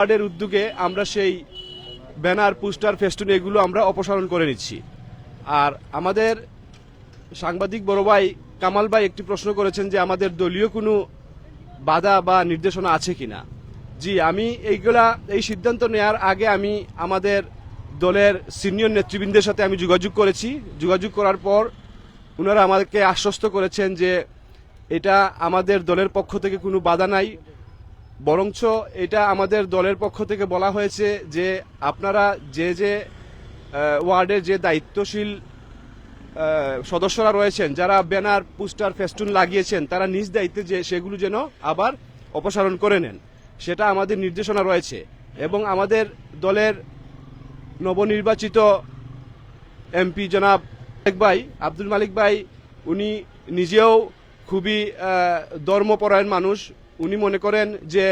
ওয়ার্ডের উদ্যোগে আমরা সেই ব্যানার, পোস্টার, ফেস্টুন এগুলো আমরা অপসারণ করে নিচ্ছি। আর আমাদের সাংবাদিক বড় ভাই কামাল ভাই একটি প্রশ্ন করেছেন যে আমাদের দলীয় কোনো বাধা বা নির্দেশনা আছে কিনা। জি, আমি এই সিদ্ধান্ত নেওয়ার আগে আমি আমাদের দলের সিনিয়র নেতৃবৃন্দের সাথে আমি যোগাযোগ করেছি। যোগাযোগ করার পর ওনারা আমাদেরকে আশ্বস্ত করেছেন যে এটা আমাদের দলের পক্ষ থেকে কোনো বাধা নাই, বরঞ্চ এটা আমাদের দলের পক্ষ থেকে বলা হয়েছে যে আপনারা যে ওয়ার্ডের যে দায়িত্বশীল সদস্যরা রয়েছেন, যারা ব্যানার, পোস্টার, ফেস্টুন লাগিয়েছেন, তারা নিজ দায়িত্বে যে সেগুলো যেন আবার অপসারণ করে নেন, সেটা আমাদের নির্দেশনা রয়েছে। এবং আমাদের দলের নবনির্বাচিত এমপি জনাব আব্দুল মালিক ভাই, উনি নিজেও খুবই ধর্মপরায়ণ মানুষ। উনি মনে করেন যে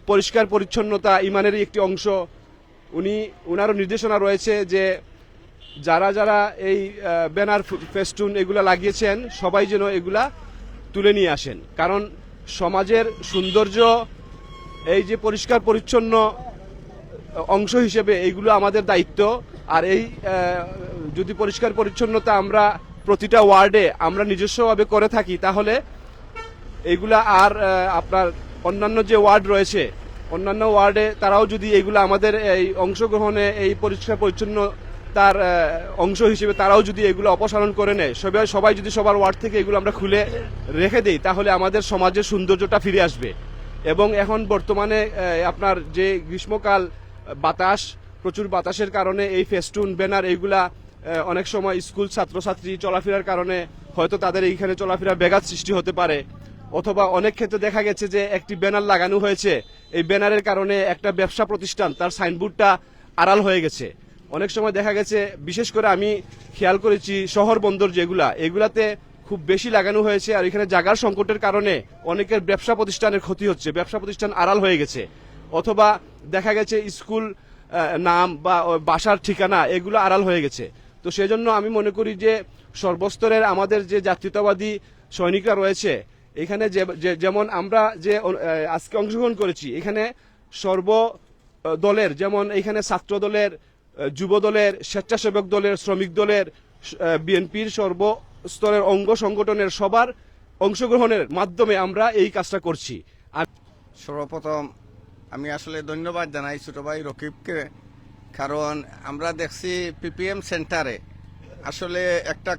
পরিষ্কার পরিচ্ছন্নতা ইমানেরই একটি অংশ। উনারও নির্দেশনা রয়েছে যে যারা যারা এই ব্যানার, ফেস্টুন এগুলা লাগিয়েছেন সবাই যেন এগুলা তুলে নিয়ে আসেন। কারণ সমাজের সৌন্দর্য এই যে পরিষ্কার পরিচ্ছন্ন অংশ হিসেবে এইগুলো আমাদের দায়িত্ব। আর এই যদি পরিষ্কার পরিচ্ছন্নতা আমরা প্রতিটা ওয়ার্ডে আমরা নিজস্বভাবে করে থাকি, তাহলে এইগুলা আর আপনার অন্যান্য যে ওয়ার্ড রয়েছে, অন্যান্য ওয়ার্ডে তারাও যদি এইগুলো আমাদের এই অংশগ্রহণে এই পরিষ্কার পরিচ্ছন্ন তার অংশ হিসেবে তারাও যদি এগুলো অপসারণ করে নেয়, সবাই যদি সবার ওয়ার্ড থেকে এগুলো আমরা খুলে রেখে দেই, তাহলে আমাদের সমাজের সৌন্দর্যটা ফিরে আসবে। এবং এখন বর্তমানে আপনার যে গ্রীষ্মকাল, প্রচুর বাতাসের কারণে এই ফেস্টুন, ব্যানার এইগুলা অনেক সময় স্কুল ছাত্রছাত্রী চলাফেরার কারণে হয়তো তাদের এইখানে চলাফেরা ব্যাঘাত সৃষ্টি হতে পারে। অথবা অনেক ক্ষেত্রে দেখা গেছে যে একটি ব্যানার লাগানো হয়েছে, এই ব্যানারের কারণে একটা ব্যবসা প্রতিষ্ঠান তার সাইনবোর্ডটা আড়াল হয়ে গেছে। অনেক সময় দেখা গেছে, বিশেষ করে আমি খেয়াল করেছি শহর বন্দর এগুলাতে খুব বেশি লাগানো হয়েছে। আর এখানে জায়গার সংকটের কারণে অনেকের ব্যবসা প্রতিষ্ঠানের ক্ষতি হচ্ছে, ব্যবসা প্রতিষ্ঠান আড়াল হয়ে গেছে। অথবা দেখা গেছে স্কুল নাম বা বাসার ঠিকানা এগুলো আড়াল হয়ে গেছে। তো সেজন্য আমি মনে করি যে সর্বস্তরের আমাদের যে জাতীয়তাবাদী সৈনিকরা রয়েছে, এখানে যেমন আমরা যে আজকে অংশগ্রহণ করেছি, এখানে সর্ব দলের, যেমন এখানে ছাত্র দলের, যুব দলের, স্বেচ্ছাসেবক দলের, শ্রমিক দলের, বিএনপির সর্বস্তরের অঙ্গ সংগঠনের সবার অংশগ্রহণের মাধ্যমে আমরা এই কাজটা করছি। সর্বপ্রথম আমি আসলে ধন্যবাদ জানাই ছোট ভাই রকিবকে, কারণ আমরা দেখছি পিপিএম সেন্টারে আসলে একটা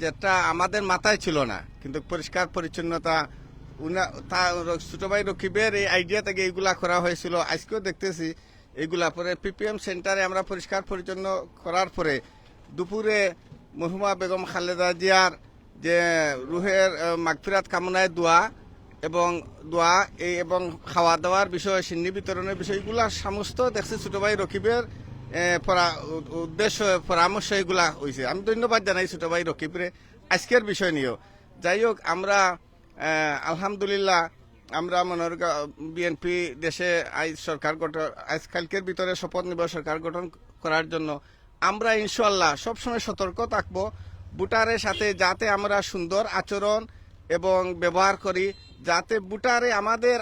যেটা আমাদের মাথায় ছিল না, কিন্তু পরিষ্কার পরিচ্ছন্নতা ছোট ভাই রকিবের এই আইডিয়া থেকে এইগুলা করা হয়েছিল। আজকেও দেখতেছি এইগুলা পরে পিপিএম সেন্টারে আমরা পরিষ্কার পরিচ্ছন্ন করার পরে দুপুরে মরহুমা বেগম খালেদা জিয়ার যে রুহের মাগফিরাত কামনায় দোয়া এবং খাওয়া দাওয়ার বিষয়, সিন্নি বিতরণের বিষয়গুলা সমস্ত দেখছি ছোট ভাই রকিবের উদ্দেশ্য, পরামর্শ এগুলা হয়েছে। আমি ধন্যবাদ জানাই ছোট ভাই রকিবরে আজকের বিষয় নিয়েও। যাই হোক, আমরা আলহামদুলিল্লাহ আমরা বিএনপি দেশে আজকালকের ভিতরে শপথ নিব সরকার গঠন করার জন্য। আমরা ইনশাল্লাহ সবসময় সতর্ক থাকবো ভোটারের সাথে, যাতে আমরা সুন্দর আচরণ এবং ব্যবহার করি, যাতে ভোটারে আমাদের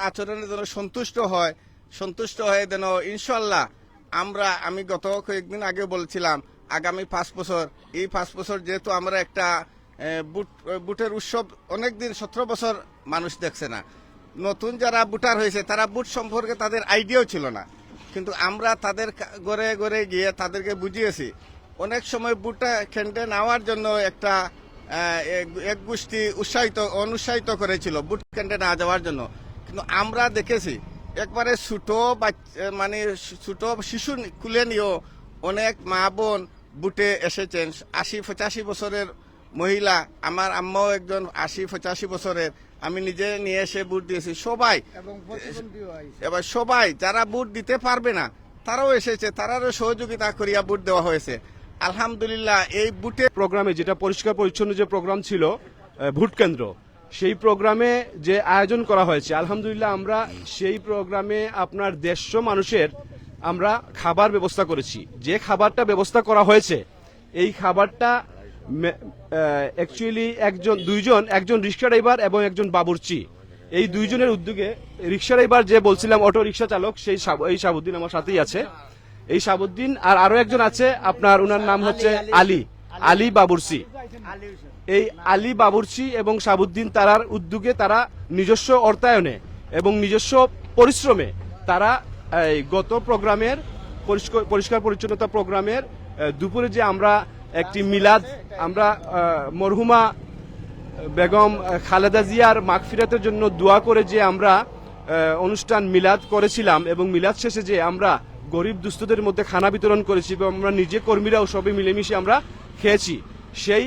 আচরণের জন্য সন্তুষ্ট হয় যেন ইনশাল্লাহ আমি গত কয়েকদিন আগে বলছিলাম আগামী 5 বছর, এই 5 বছর যেহেতু আমরা একটা বুটের উৎসব অনেকদিন 17 বছর মানুষ দেখছে না, নতুন যারা ভোটার হয়েছে তারা বুট সম্পর্কে তাদের আইডিয়াও ছিল না, কিন্তু আমরা তাদের ঘরে ঘরে গিয়ে তাদেরকে বুঝিয়েছি। অনেক সময় বুটটা কেন্দ্রে নেওয়ার জন্য একটা এক গোষ্ঠী অনুৎসাহিত করেছিল বুট কেন্দ্রে না যাওয়ার জন্য, কিন্তু আমরা দেখেছি একবারে ছোট শিশু কুলে নিয়েও অনেক মা বোন বুটে এসেছেন। 80-85 বছরের মহিলা, আমার আম্মাও একজন 80-85 বছরের, আমি নিজে নিয়ে এসে বুট দিয়েছি। সবাই যারা বুট দিতে পারবে না তারাও এসেছে, তারারও সহযোগিতা করিয়া বুট দেওয়া হয়েছে। আলহামদুলিল্লাহ এই বুটে প্রোগ্রামে যেটা পরিষ্কার পরিচ্ছন্ন যে প্রোগ্রাম ছিল ভোট কেন্দ্র, সেই প্রোগ্রামে যে আয়োজন করা হয়েছে, আলহামদুলিল্লাহ আমরা সেই প্রোগ্রামে আপনার 150 মানুষের আমরা খাবার ব্যবস্থা করেছি। যে খাবারটা ব্যবস্থা করা হয়েছে, এই খাবারটা অ্যাকচুয়ালি একজন রিক্সা ড্রাইভার এবং একজন বাবুর্চি, এই দুইজনের উদ্যোগে রিক্সার এবার যে বলছিলাম অটো রিক্সা চালক এই শাহাবুদ্দিন আমার সাথেই আছে। এই শাহাবুদ্দিন আর আরো একজন আছে আপনার, ওনার নাম হচ্ছে আলী বাবুরসি। এই আলী বাবুরচি এবং শাহাবুদ্দিন তারার উদ্যোগে তারা নিজস্ব অর্থায়নে এবং নিজস্ব পরিশ্রমে তারা এই গত প্রোগ্রামের পরিষ্কার পরিচ্ছন্নতা প্রোগ্রামের দুপুরে যে আমরা একটি মিলাদ আমরা মরহুমা বেগম খালেদা জিয়ার মাগফিরাতের জন্য দোয়া করে যে আমরা অনুষ্ঠান মিলাদ করেছিলাম এবং মিলাদ শেষে যে আমরা গরিব দুস্থদের মধ্যে খানা বিতরণ করেছি এবং আমরা নিজে কর্মীরাও সবাই মিলেমিশে আমরা খেয়েছি, সেই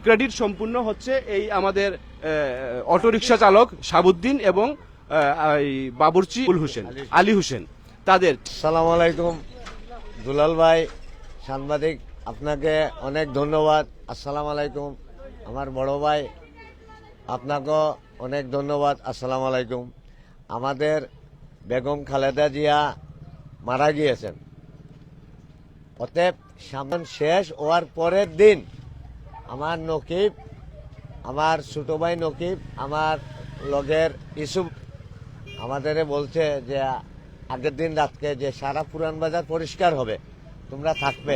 ক্রেডিট সম্পূর্ণ হচ্ছে এই আমাদের অটোরিকশা চালক শাহাবুদ্দিন এবং বাবুরচি আলী হোসেন তাদের। আসসালামু আলাইকুম দুলাল ভাই, সাংবাদিক, আপনাকে অনেক ধন্যবাদ। আসসালামু আলাইকুম আমার বড় ভাই, আপনাকেও অনেক ধন্যবাদ। আসসালামু আলাইকুম। আমাদের বেগম খালেদা জিয়া মারা গিয়েছেন, অতএব সামন শেষ হওয়ার পরের দিন আমার নকিব, আমার ছোট ভাই নকিব, আমার লগের ইসুফ আমাদের বলছে যে আগের দিন রাতকে যে সারা পুরান বাজার পরিষ্কার হবে, তোমরা থাকবে।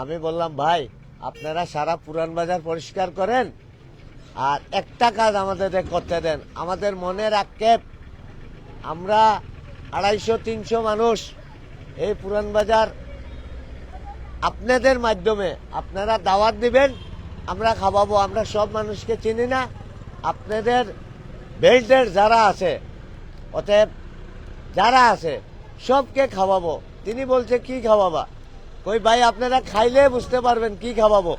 আমি বললাম ভাই আপনারা সারা পুরান বাজার পরিষ্কার করেন আর একটা কাজ আমাদের করতে দেন। আমাদের মনের আক্ষেপ, আমরা 250-300 মানুষ এই পুরান বাজার আপনাদের মাধ্যমে আপনারা দাওয়াত দিবেন, আমরা খাওয়াবো। আমরা সব মানুষকে চিনি না, আপনাদের বেল্টের যারা আছে, অতএব যারা আছে সবকে খাওয়াবো। তিনি বলছে কি খাওয়াবা? কই ভাই আপনারা খাইলে বুঝতে পারবেন কি খাওয়াবো।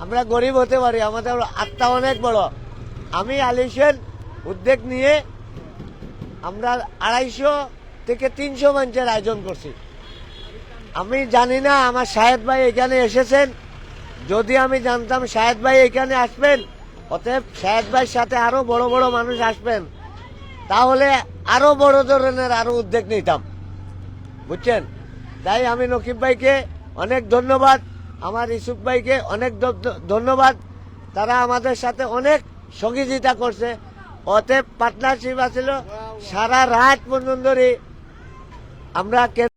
আমরা গরিব হতে পারি, আমাদের আত্মা অনেক বড়। আমি আলিশেন উদ্যোগ নিয়ে আমরা 250 থেকে 300 মানুষের আয়োজন করছি। আমি জানি না আমার শাহেদ ভাই এখানে এসেছেন, যদি আমি জানতাম শাহেদ ভাই এখানে আসবেন, অতএব শাহেদ ভাইয়ের সাথে আরো বড় বড় মানুষ আসবেন, তাহলে আরো বড় ধরনের আরো উদ্যোগ নিতাম, বুঝছেন। তাই আমি নকিব ভাইকে অনেক ধন্যবাদ, আমার ইসুফ ভাইকে অনেক ধন্যবাদ, তারা আমাদের সাথে অনেক সহযোগিতা করছে। অতএব পার্টনারশিপ আছিল সারা রাত পর্যন্ত আমরা